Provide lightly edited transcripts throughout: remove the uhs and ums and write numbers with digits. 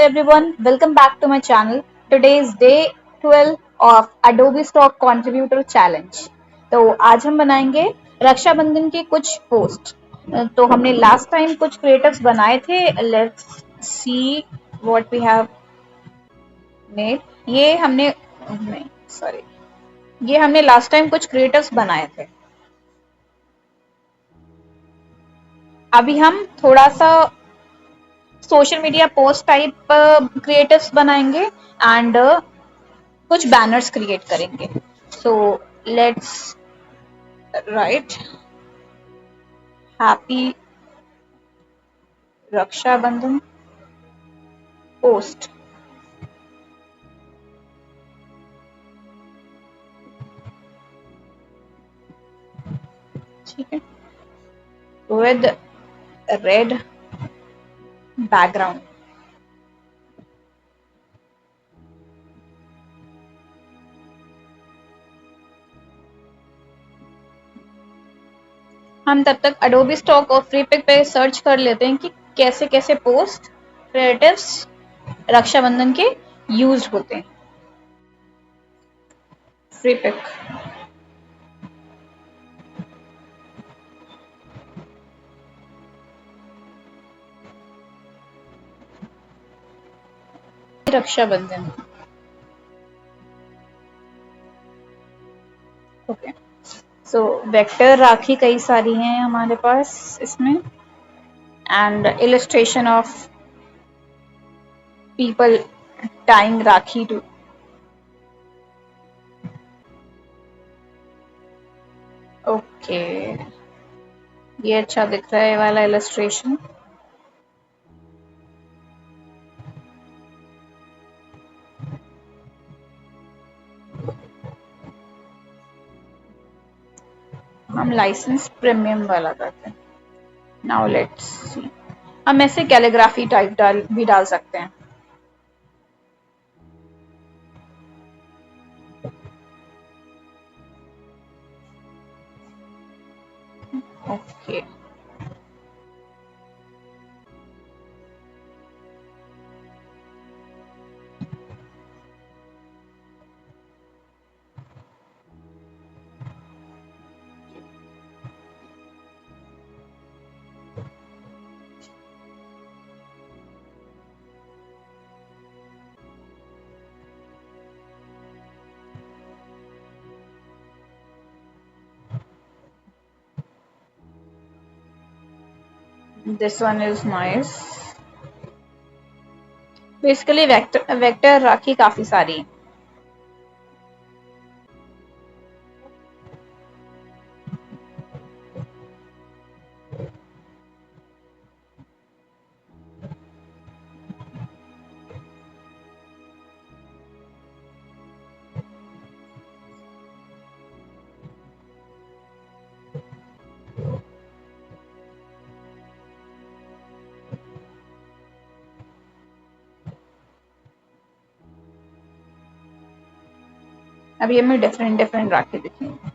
everyone, welcome back to my channel. Today is day 12 of Adobe Stock Contributor Challenge. तो आज हम बनाएंगे रक्षाबंधन के कुछ पोस्ट। तो हमने लास्ट टाइम कुछ क्रिएटिव्स बनाए थे। Let's see what we have made. ये हमने लास्ट टाइम कुछ क्रिएटिव्स बनाए थे। अभी हम थोड़ा सा social media post type creatives बनाएंगे एंड कुछ बैनर्स क्रिएट करेंगे। So let's write happy Rakshabandhan post. ठीक है, विद रेड बैकग्राउंड। हम तब तक अडोबी स्टॉक और फ्रीपिक पे सर्च कर लेते हैं कि कैसे कैसे पोस्ट क्रिएटिव्स रक्षाबंधन के यूज होते हैं। Freepik Rakshabandhan. Okay, so vector rakhi कई सारी हैं हमारे पास इसमें and illustration of people tying rakhi to। Okay, ये अच्छा दिख रहा है वाला इलस्ट्रेशन। हम लाइसेंस प्रीमियम वाला करते हैं। नाउ लेट्स सी, हम ऐसे कैलीग्राफी टाइप भी डाल सकते हैं। Okay, this one is nice। Basically vector rakhi काफी सारी है। अभी हमें डिफरेंट डिफरेंट राखी दिखेंगे।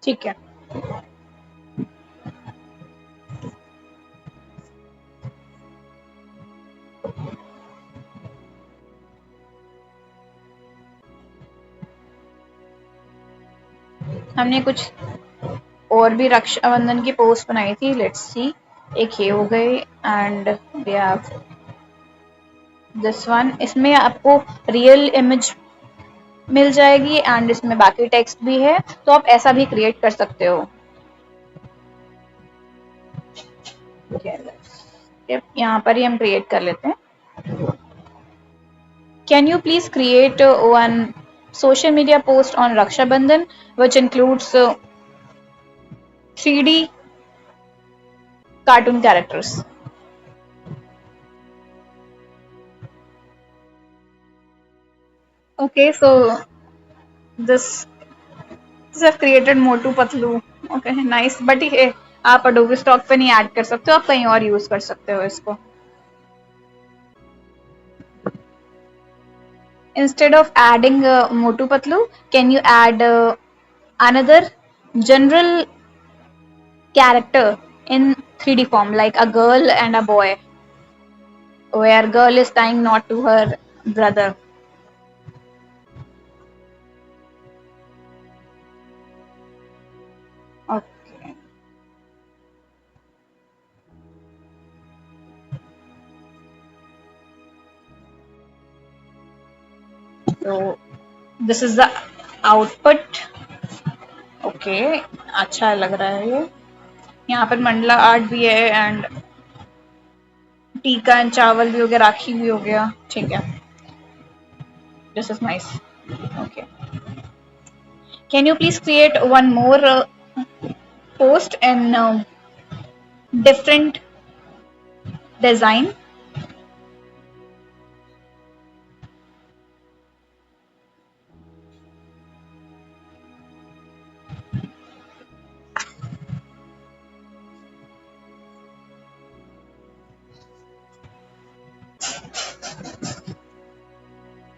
ठीक है, हमने कुछ और भी रक्षाबंधन की पोस्ट बनाई थी। लेट्स सी, एक ये हो गई and we have this one. इसमें आपको रियल इमेज मिल जाएगी एंड इसमें बाकी टेक्स्ट भी है, तो आप ऐसा भी क्रिएट कर सकते हो। यहाँ पर ही हम क्रिएट कर लेते हैं। Can you please create one social media post on Raksha Bandhan which includes 3D cartoon characters। Okay, so this have created Motu Patlu। Okay, nice, but ये आप Adobe Stock पे नहीं ऐड कर सकते हो, आप कहीं और यूज कर सकते हो इसको। instead of adding Motu Patlu, can you add another general character in 3D form, like a girl and a boy, where girl is tying knot to her brother? Okay. So this is the output. Okay, अच्छा लग रहा है ये। यहाँ पर Mandla art भी है and टीका एंड चावल भी हो गया, राखी भी हो गया। ठीक है, this is nice. Okay, can you please create one more post in different design?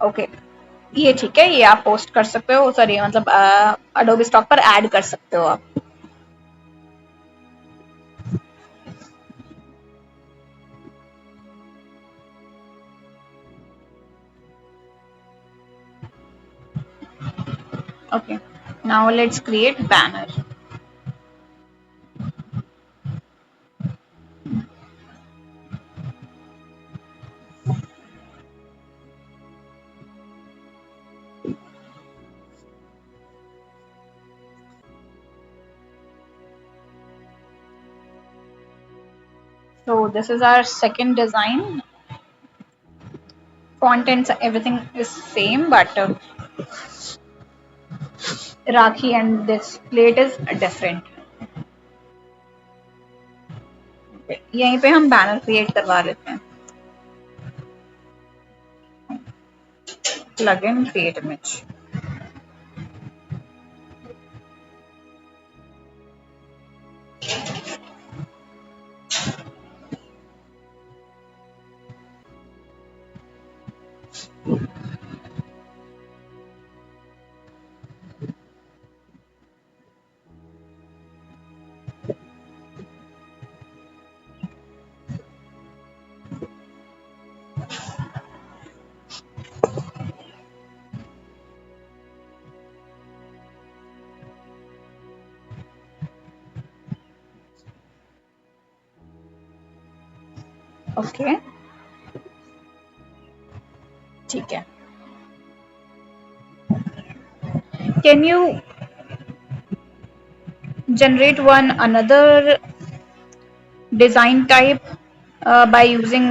Okay, ये ठीक है, ये आप पोस्ट कर सकते हो, सॉरी मतलब अडोबी स्टॉक पर ऐड कर सकते हो आप। Okay, now let's create banner. So this is our second design. Font and everything is same, but Rakhi and this plate is different. यहीं पे हम बैनर क्रिएट करवा लेते हैं। Plug in create image. Okay, ठीक है। Can you generate one another design type by using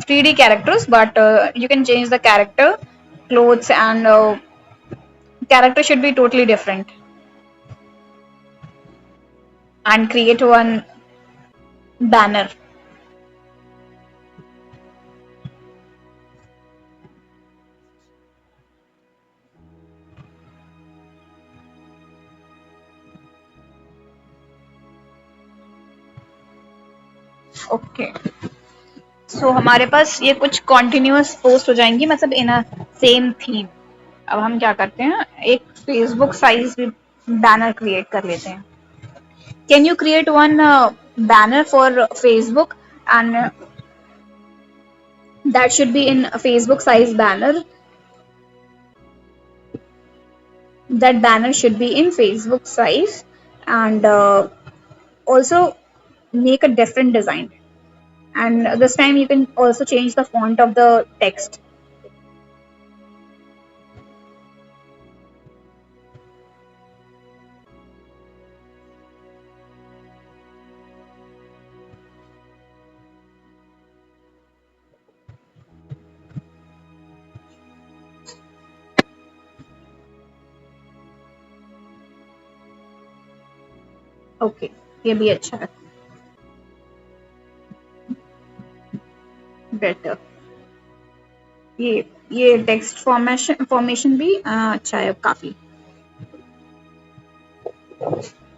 3D characters, but you can change the character, clothes, and character should be totally different, and create one banner. Okay, so हमारे पास ये कुछ continuous post हो जाएंगी, मतलब इन अ same theme. अब हम क्या करते हैं, एक फेसबुक साइज बैनर क्रिएट कर लेते हैं। Can you create one banner for Facebook, and that should be in a Facebook size banner. That banner should be in Facebook size, and also make a different design. And this time you can also change the font of the text. Okay, ये भी अच्छा है, better. ये text formation भी अच्छा है काफी।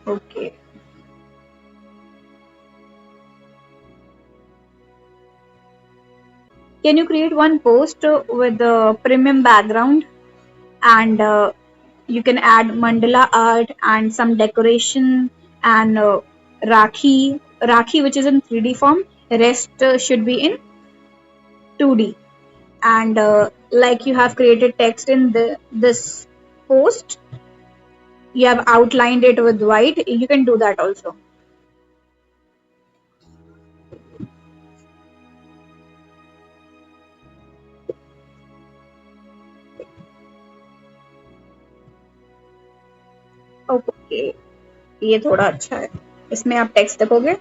Okay, Can you create one post with a premium background and you can add mandala art and some decoration and Rakhi which is in 3D form. Rest should be in 2D. And like you have created text in this post, you have outlined it with white. You can do that also. Okay, ये थोड़ा अच्छा है। इसमें आप text देखोगे,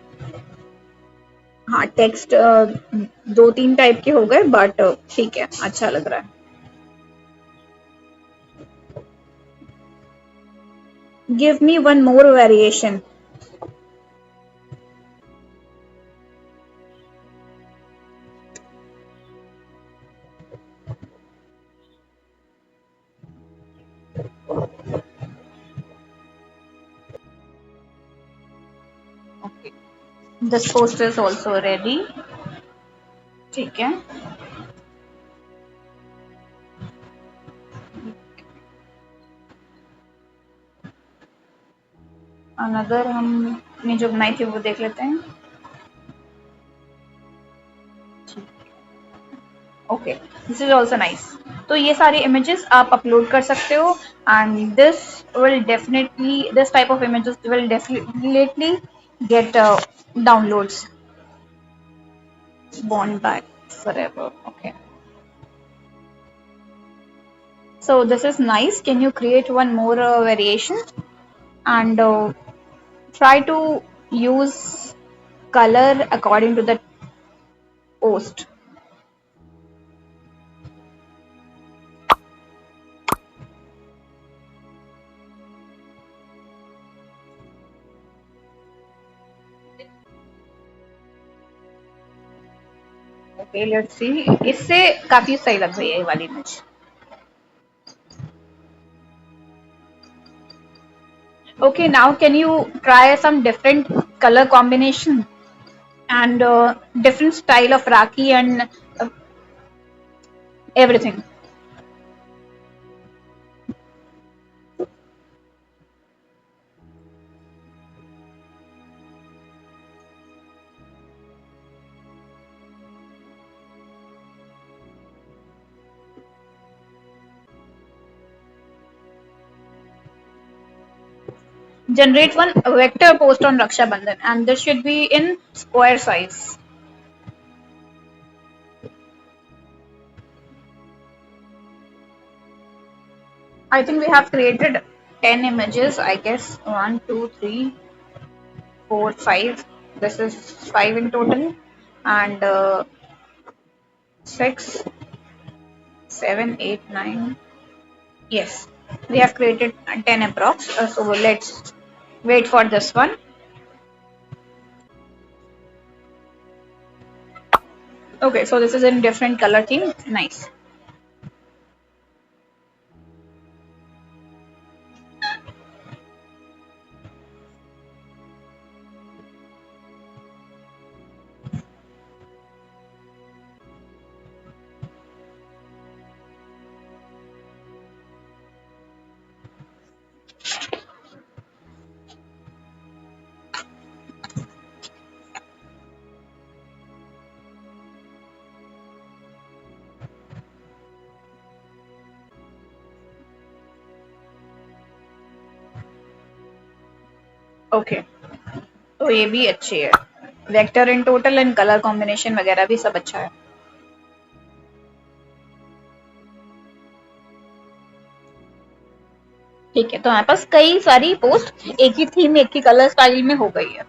हाँ text दो तीन टाइप के हो गए बट ठीक है, अच्छा लग रहा है। Give me one more variation. Okay, this post is also ready. ठीक है, अनदर हमने जो बनाई थी वो देख लेते हैं। Okay, this is also nice. तो ये सारी इमेजेस आप अपलोड कर सकते हो and this type of images will definitely get downloads. Bond by forever. Okay. So this is nice. Can you create one more variation and try to use color according to the post? Okay, let's see. इससे काफी सही लग रही है ये वाली image. Okay, now can you try some different color combination and different style of Rakhi and everything? Generate one vector post on Raksha Bandhan and this should be in square size. I think we have created 10 images, I guess. 1, 2, 3, 4, 5. This is 5 in total. And 6, 7, 8, 9. Yes, we have created 10 approx. So let's wait for this one. Okay, so this is in different color theme. Nice. Okay, तो ये भी अच्छी है। Vector in total and colour combination वगैरह भी सब अच्छा है। ठीक है, तो हमारे पास कई सारी पोस्ट एक ही थीम एक ही कलर स्टाइल में हो गई है।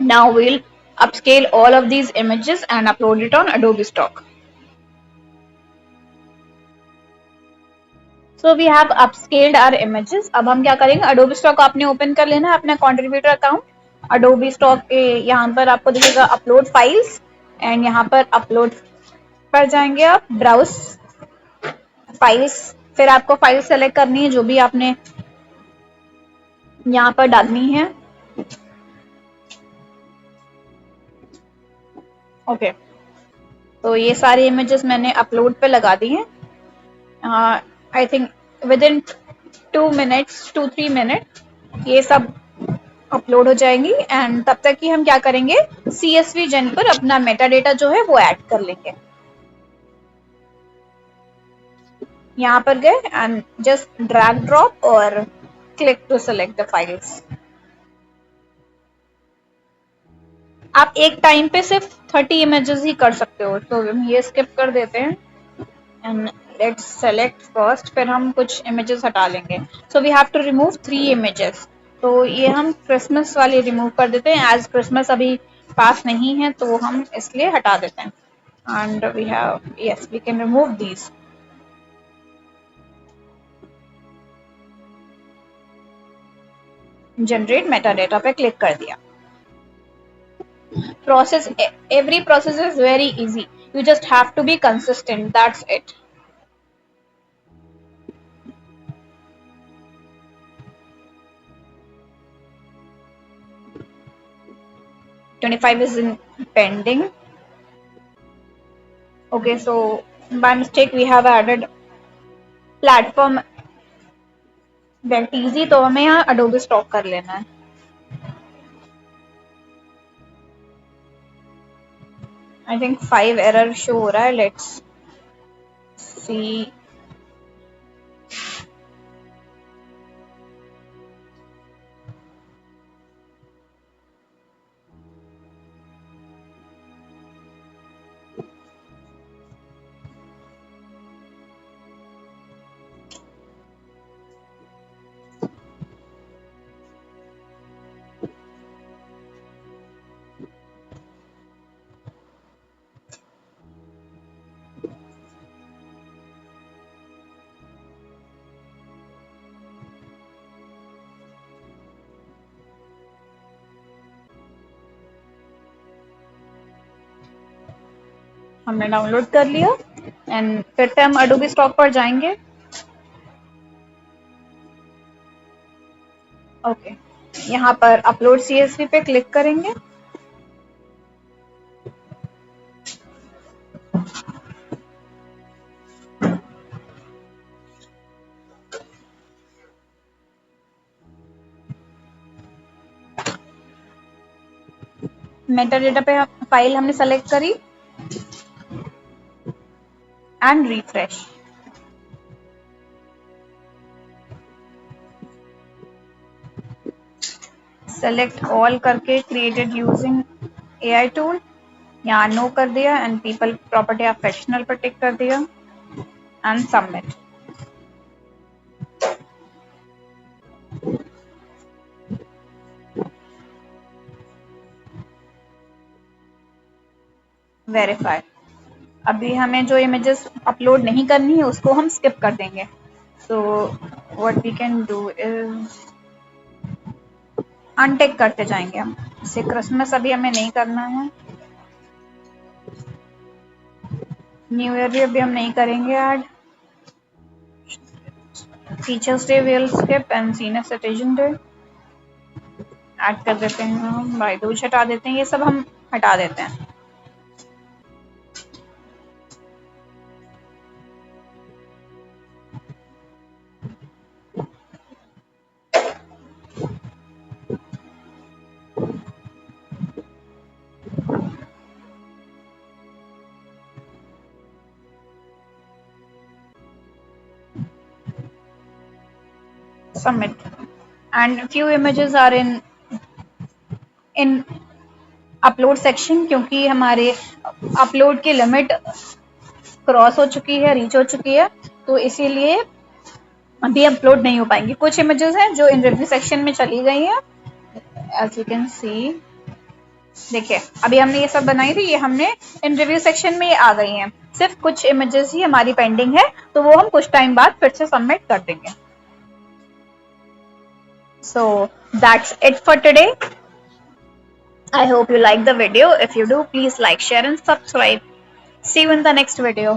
Now we'll upscale all of these images and upload it on Adobe Stock. So we have upscaled our images. अब हम क्या करेंगे, Adobe Stock आपने ओपन कर लेना है अपना कंट्रीब्यूटर अकाउंट। Adobe Stock के यहाँ पर आपको दिखेगा अपलोड फाइल्स एंड यहाँ पर अपलोड पर जाएंगे आप, ब्राउज फाइल्स, फिर आपको फाइल सेलेक्ट करनी है जो भी आपने यहाँ पर डालनी है। ओके, तो ये सारी इमेजेस मैंने अपलोड पे लगा दी हैं। I think with in 2 minutes 2-3 minute ये सब अपलोड हो जाएंगी। एंड तब तक कि हम क्या करेंगे, CSV जेन पर अपना मेटा डेटा जो है वो ऐड कर लेंगे। यहाँ पर गए एंड जस्ट ड्रैग ड्रॉप और click to select the files. आप एक टाइम पे सिर्फ 30 इमेजेस ही कर सकते हो, तो हम ये स्किप कर देते हैं एंड लेट्स सेलेक्ट फर्स्ट, फिर हम कुछ इमेजेस हटा लेंगे। So we have to remove 3 images. तो ये हम क्रिसमस वाली रिमूव कर देते हैं, एज क्रिसमस अभी पास नहीं है तो हम इसलिए हटा देते हैं। And we have, yes we can remove these. Generate meta data पे क्लिक कर दिया। Process, every process is very easy, you just have to be consistent, that's it. $25 is in pending. Okay, so by mistake we have added platform that easy, तो हमें यहाँ Adobe Stock कर लेना है। I think 5 error show हो रहा है, let's see. हमने डाउनलोड कर लिया एंड फिर से हम Adobe Stock पर जाएंगे। ओके, यहाँ पर अपलोड CSV पे क्लिक करेंगे। मेटा डेटा पे फाइल हमने सेलेक्ट करी एंड रिफ्रेश। सेलेक्ट ऑल करके क्रिएटेड यूजिंग AI टूल, यहाँ नो कर दिया and people property of professional पर टिक कर दिया एंड सबमिट। वेरीफाई। अभी हमें जो इमेजेस अपलोड नहीं करनी है उसको हम स्किप कर देंगे। So what we can do is untick करते जाएंगे हम। जैसे क्रिसमस अभी हमें नहीं करना है, न्यू ईयर भी अभी हम नहीं करेंगे add, teachers day will skip and senior citizen day add कर देते हैं हम, भाई दूज हटा देते हैं, ये सब हम हटा देते हैं। Submit and few images are in upload section, क्योंकि हमारे अपलोड की लिमिट क्रॉस हो चुकी है, रीच हो चुकी है, तो इसीलिए अभी अपलोड नहीं हो पाएंगी। कुछ इमेजेस हैं जो इन रिव्यू सेक्शन में चली गई हैं, एज यू कैन सी। देखिए अभी हमने ये सब बनाई थी, ये हमने इन रिव्यू सेक्शन में ये आ गई हैं, सिर्फ कुछ इमेजेस ही हमारी पेंडिंग है, तो वो हम कुछ टाइम बाद फिर से सबमिट कर देंगे। So that's it for today. I hope you like the video. If you do, please like, share and subscribe. See you in the next video.